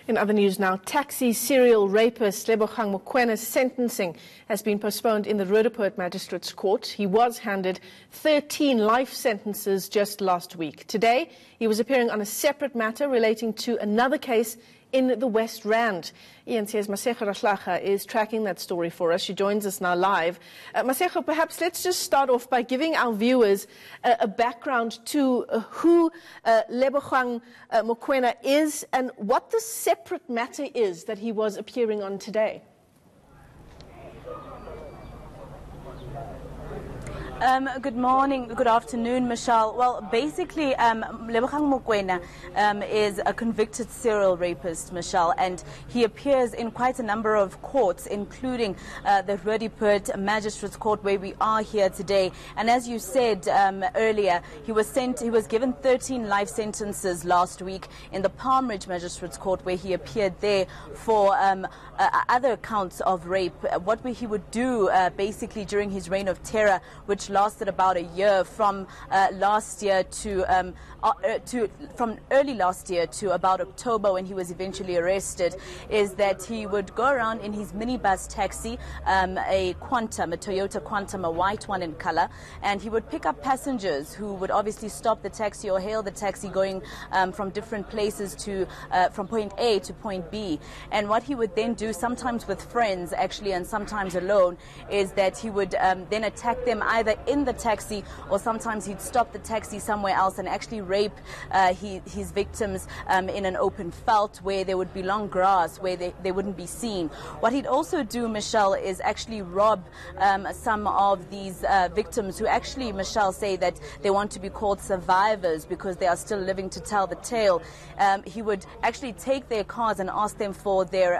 In other news now, taxi serial rapist Lebogang Mokooena's sentencing has been postponed in the Roodepoort magistrate's court. He was handed 13 life sentences just last week. Today, he was appearing on a separate matter relating to another case in the West Rand. eNCA's Masego Rahlaga is tracking that story for us. She joins us now live. Masego, perhaps let's just start off by giving our viewers a background to who Lebogang Mokoena is and what the separate matter is that he was appearing on today. Good morning, good afternoon, Michelle. Well, basically, Lebogang Mokoena is a convicted serial rapist, Michelle, and he appears in quite a number of courts, including the Roodepoort Magistrates Court, where we are here today. And as you said earlier, he was given 13 life sentences last week in the Palmridge Magistrates Court, where he appeared there for other counts of rape. What he would do basically during his reign of terror, which lasted about a year from last year from early last year to about October, when he was eventually arrested, is that he would go around in his minibus taxi, a Toyota Quantum, a white one in color, and he would pick up passengers who would obviously stop the taxi or hail the taxi going from different places to from point A to point B. And what he would then do, sometimes with friends actually and sometimes alone, is that he would then attack them either in the taxi, or sometimes he'd stop the taxi somewhere else and actually rape his victims in an open veld where there would be long grass where they wouldn't be seen. What he'd also do, Michelle, is actually rob some of these victims who actually, Michelle, say that they want to be called survivors because they are still living to tell the tale. He would actually take their cars and ask them for their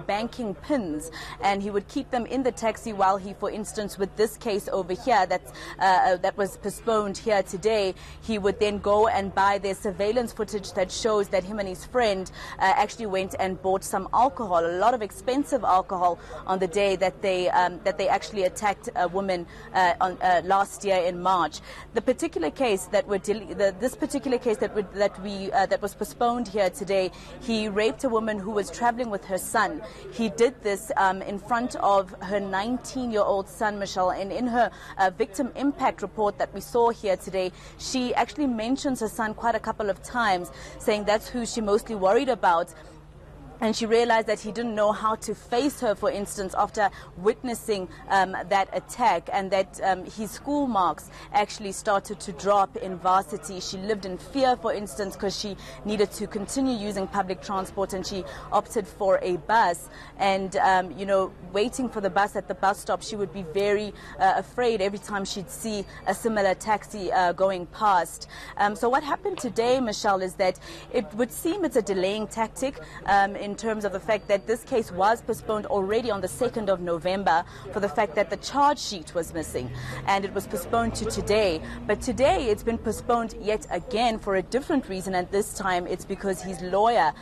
banking pins, and he would keep them in the taxi while he, for instance, with this case over here that was postponed here today, he would then go and buy their surveillance footage that shows that him and his friend actually went and bought some alcohol, a lot of expensive alcohol, on the day that they actually attacked a woman last year in March. The particular case that that was postponed here today, he raped a woman who was traveling with her son. He did this in front of her 19-year-old son, Michelle, and in her victim impact report that we saw here today, she actually mentions her son quite a couple of times, saying that's who she mostly worried about. And she realized that he didn't know how to face her, for instance, after witnessing that attack, and that his school marks actually started to drop in varsity. She lived in fear, for instance, because she needed to continue using public transport, and she opted for a bus. And, waiting for the bus at the bus stop, she would be very afraid every time she'd see a similar taxi going past. So what happened today, Michelle, is that it would seem it's a delaying tactic in terms of the fact that this case was postponed already on the 2nd of November for the fact that the charge sheet was missing, and it was postponed to today. But today it's been postponed yet again for a different reason, and this time it's because his lawyer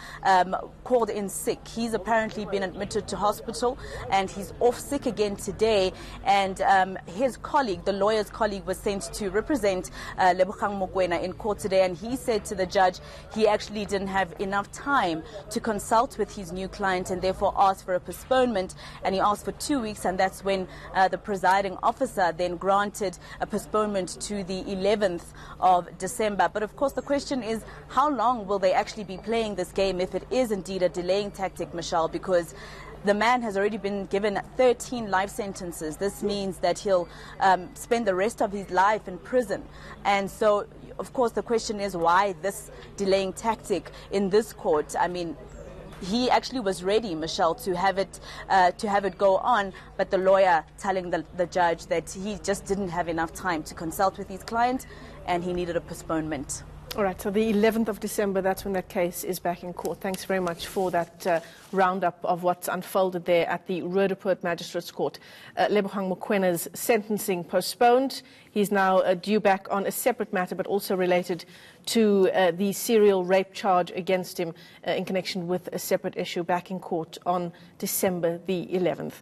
called in sick. He's apparently been admitted to hospital and he's off sick again today, and his colleague, the lawyer's colleague, was sent to represent Lebogang Mokoena in court today, and he said to the judge he actually didn't have enough time to consult with his new client and therefore asked for a postponement, and he asked for 2 weeks, and that's when the presiding officer then granted a postponement to the 11th of December. But of course the question is, how long will they actually be playing this game if it is indeed a delaying tactic, Michelle, because the man has already been given 13 life sentences. This means that he'll spend the rest of his life in prison. And so, of course, the question is, why this delaying tactic in this court? I mean, he actually was ready, Michelle, to have it go on, but the lawyer telling the judge that he just didn't have enough time to consult with his client and he needed a postponement. All right, so the 11th of December, that's when that case is back in court. Thanks very much for that roundup of what's unfolded there at the Roodepoort Magistrates Court. Lebogang Mokooena's sentencing postponed. He's now due back on a separate matter, but also related to the serial rape charge against him in connection with a separate issue back in court on December the 11th.